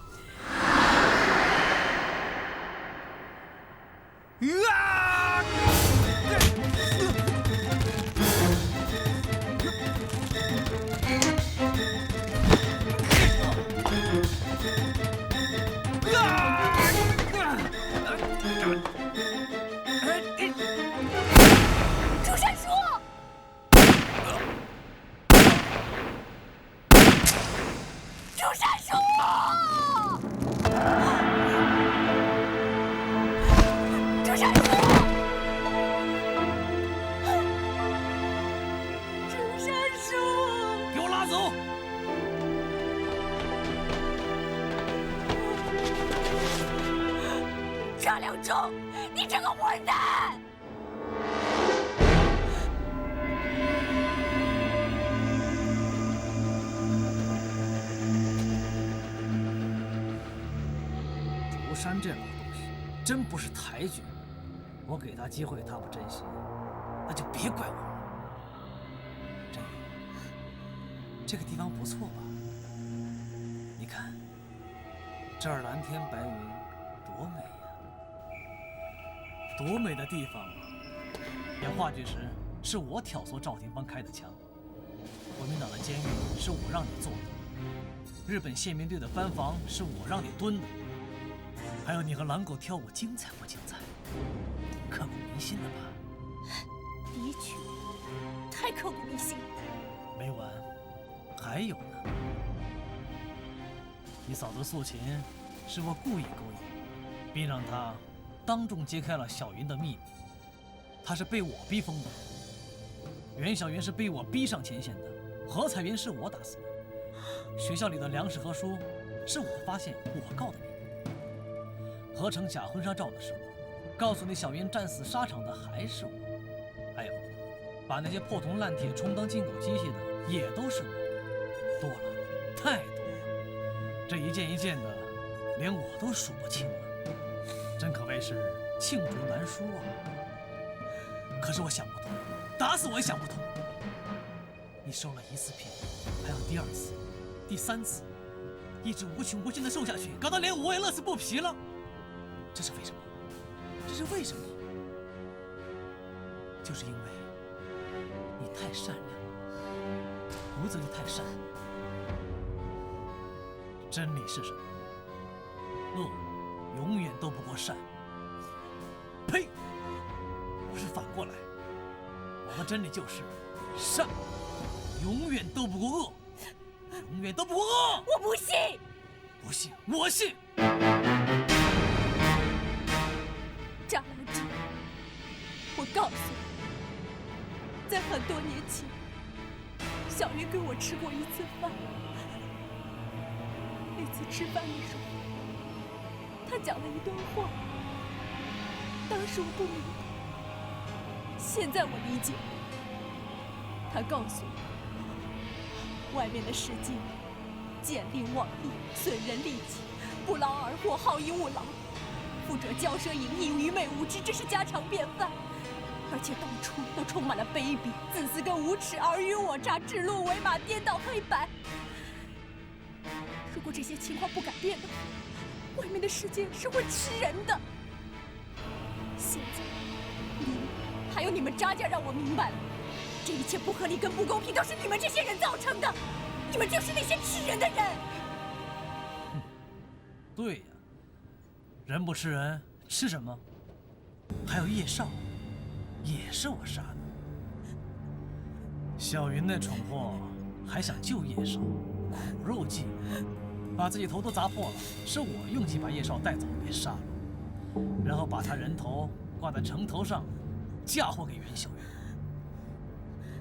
竹山叔，竹山叔，竹山叔，竹山叔，給我拉走！張良忠，你這個混蛋！竹山這老東西真不是抬舉，我給他機會他不珍惜，那就別怪我了。甄宇，這個地方不錯吧？你看，這兒藍天白雲，多美呀！多美的地方啊！演话剧时是我挑唆赵廷芳开的枪，国民党的监狱是我让你做的，日本宪兵队的番房是我让你蹲的，还有你和狼狗跳舞精彩不精彩？刻骨铭心了吧？的确，太刻骨铭心了。没完，还有呢。你嫂子素琴是我故意勾引，并让她当众揭開了小雲的秘密。她是被我逼瘋的，袁小雲是被我逼上前線的，何彩雲是我打死的，學校裡的糧食和書是我發現我告的你，合成假婚紗照的是我，告訴你小雲戰死沙場的還是我，還有把那些破銅爛鐵充當進口機械的也都是我，多了，太多了，這一件一件的，連我都數不清了，真可謂是罄竹難書啊！可是我想不通，打死我也想不通。你收了一次騙，還有第二次、第三次，一直無窮無盡的受下去，搞得連我也樂此不疲了。這是為什麼？這是為什麼？就是因為你太善良，骨子裡太善良。真理是什麼？惡永遠都不過善。呸！不是反過来，我的真理就是善永遠都不過惡，永遠都不過惡。我不信。不信，我信。渣男志，我告訴你，在很多年前，小雲跟我吃過一次飯。那次吃飯的時候，他講了一段話，當時我不明白。現在我理解，他告訴我，外面的世界見利忘義、損人利己、不勞而獲、好逸惡勞，富者驕奢淫逸、愚昧無知，這是家常便飯，而且到處都充滿了卑鄙、自私跟無恥、爾虞我詐、指鹿為馬、顛倒黑白。如果這些情況不改變的話，外面的世界是會吃人的。現在，還有你們渣家讓我明白了，這一切不合理跟不公平都是你們這些人造成的，你們就是那些吃人的人。對呀，人不吃人，吃什麼？還有葉少，也是我殺的。小雲那蠢貨還想救葉少，苦肉計，把自己頭都砸破了，是我用計把葉少帶走給殺了，然後把他人頭掛在城頭上。嫁禍給袁小雲，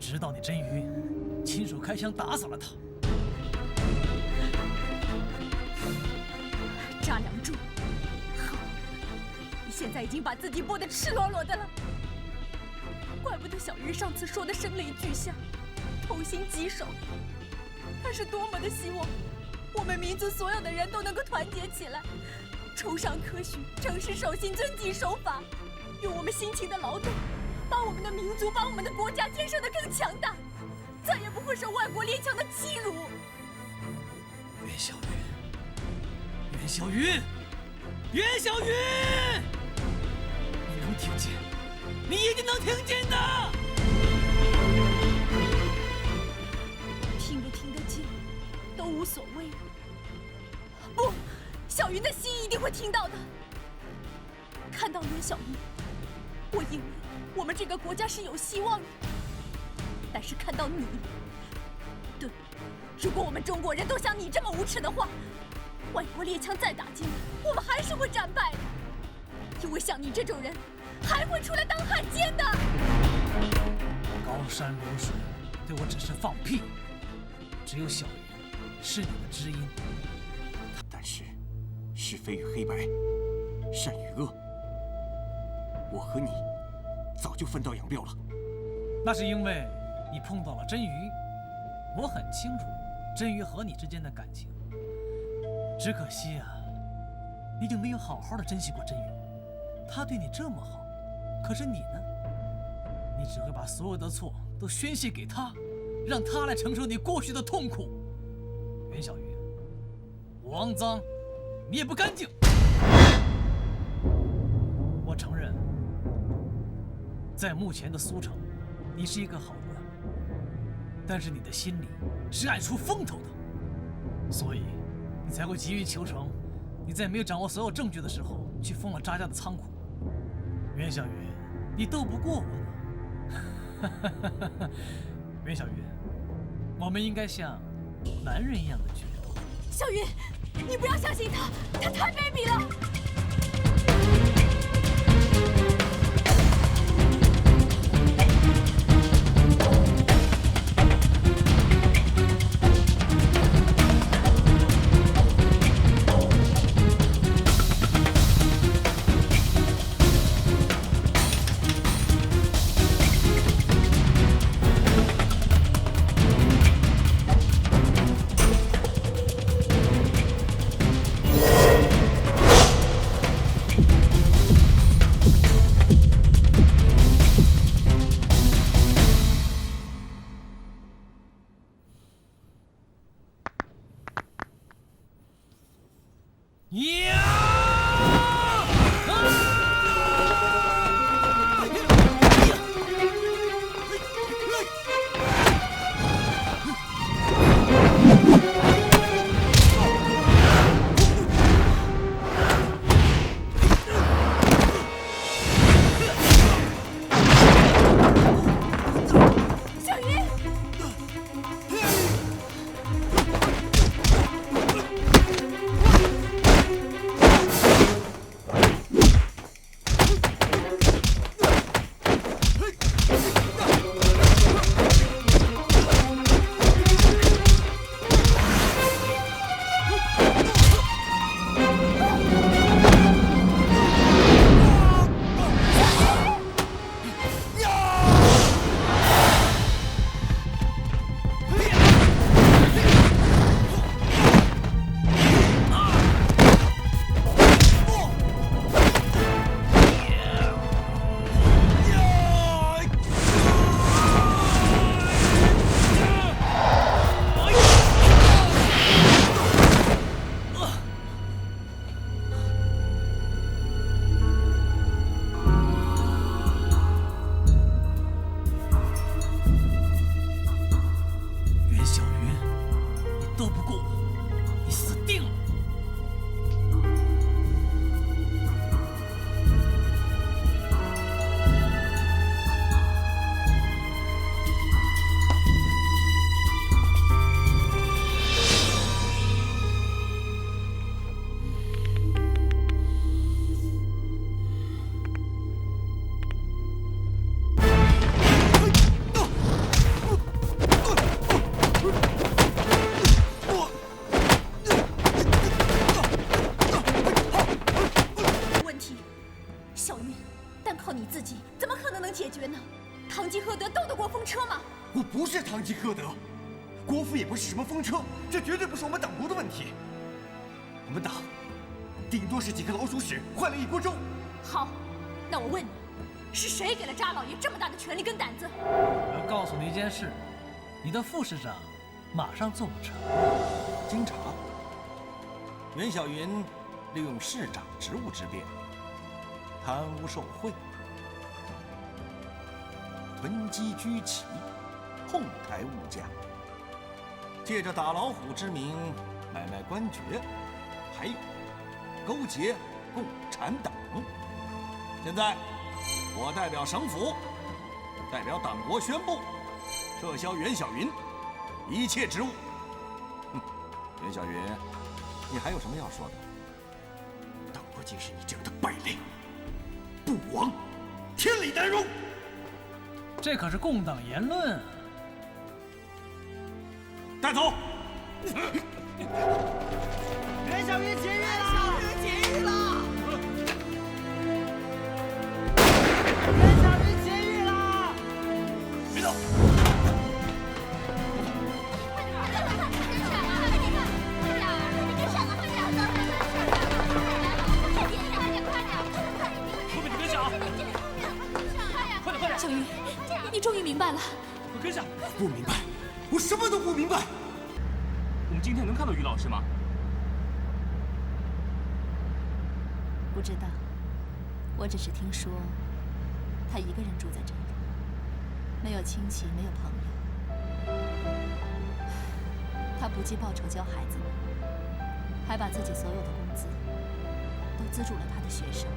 直到你真魚親手開槍打死了他。渣梁柱，好，你現在已經把自己剝得赤裸裸的了。怪不得小雲上次說的聲淚俱下、痛心疾首，他是多麼的希望我們民族所有的人都能夠團結起來，崇尚科學，誠實守信，遵紀守法，用我們辛勤的勞動，把我們的民族、把我們的國家建設得更強大，再也不會受外國列強的欺辱。袁小雲，袁小雲，袁小雲，你能聽見？你一定能聽見的。聽不聽得見都無所謂。不，小雲的心一定會聽到的。看到袁小雲，我以為我們這個國家是有希望的，但是看到你，對，如果我們中國人都像你這麼無恥的話，外國列強再打進來，我們還是會戰敗的，因為像你這種人，還會出來當漢奸的。高山流水對我只是放屁，只有小雲是你的知音。但是，是非與黑白，善與惡，我和你早就分道揚鑣了。那是因為你碰到了真魚，我很清楚真魚和你之間的感情。只可惜啊，你就沒有好好的珍惜過真魚。他對你這麼好，可是你呢？你只會把所有的錯都宣洩給他，讓他來承受你過去的痛苦。袁小雲，我骯髒，你也不乾淨。我承認，在目前的蘇城，你是一個好官，但是你的心裡是愛出風頭的，所以你才會急於求成。你在沒有掌握所有證據的時候，去封了查家的倉庫。袁小雲，你鬥不過我呢。袁小雲，我們應該像男人一樣的決鬥。小雲，你不要相信他，他太卑鄙了。我不是堂吉诃德，国府也不是什么风车，这绝对不是我们党国的问题。我们党顶多是几顆老鼠屎壞了一鍋粥。好，那我問你，是誰給了查老爺這麼大的權力跟膽子？我要告訴你一件事，你的副市長馬上做不成。經查，袁小雲利用市長職務之便，貪污受賄，囤積居奇，哄抬物價，借着打老虎之名買賣官爵，還有勾結共產黨。現在，我代表省府，代表黨國宣布，撤銷袁小雲一切職務。袁小雲，你還有什麼要說的？黨國竟是你這樣的敗類，不枉天理難容。這可是共黨言論。帶走。袁小雲解獄了！解獄了！袁小雲解獄了！別動！小雲，你終於明白了。我跟上。不明白，我什麼都不明白。我們今天能看到於老師嗎？不知道，我只是聽說他一个人住在這裡，沒有親戚，沒有朋友。他不計報酬教孩子們，還把自己所有的工資都資助了他的學生。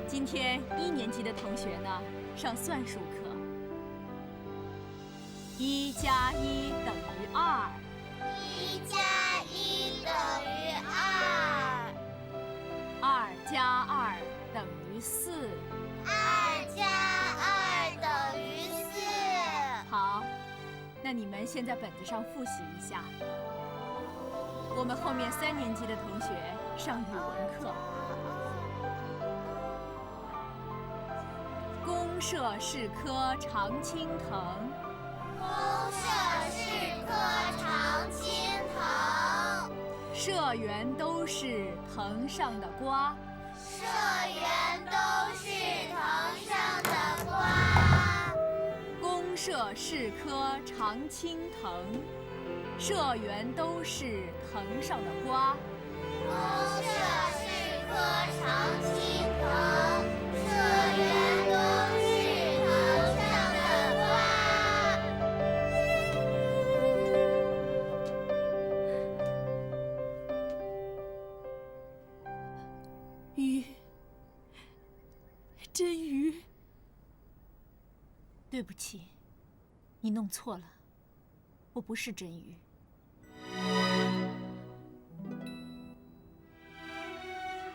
今天1年級的同學呢，上算術課。1+1等於2。1+1等於2。2+2等於4。2+2等於4。好，那你們先在本子上複習一下。我們後面3年級的同學上語文課。公社是棵常青藤。公社是棵常青藤。社員都是藤上的瓜。社員都是藤上的瓜。公社是棵常青藤。社員都是藤上的瓜。公社是棵常青藤。社員都是藤上的瓜。魚，真魚。對不起，你弄錯了，我不是真魚。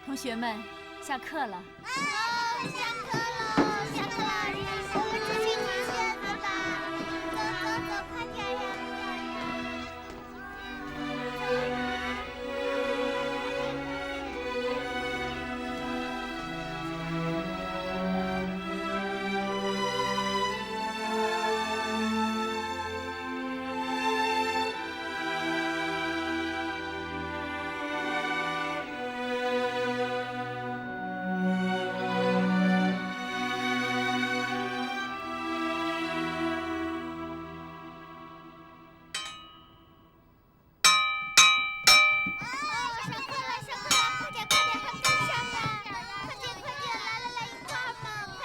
同學們，下課了。下課了，下課了，我們出去玩去吧。走，快點呀！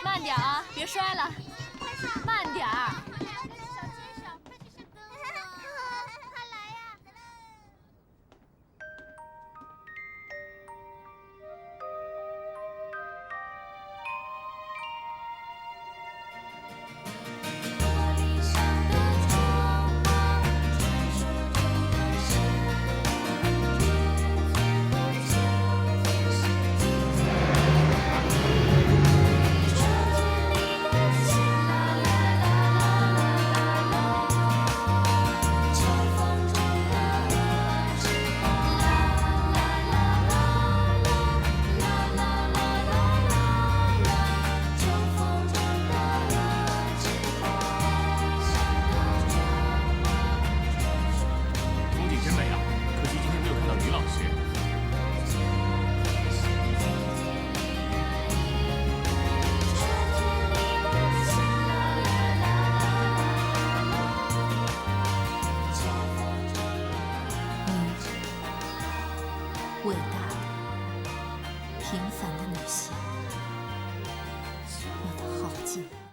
慢點啊，別摔了。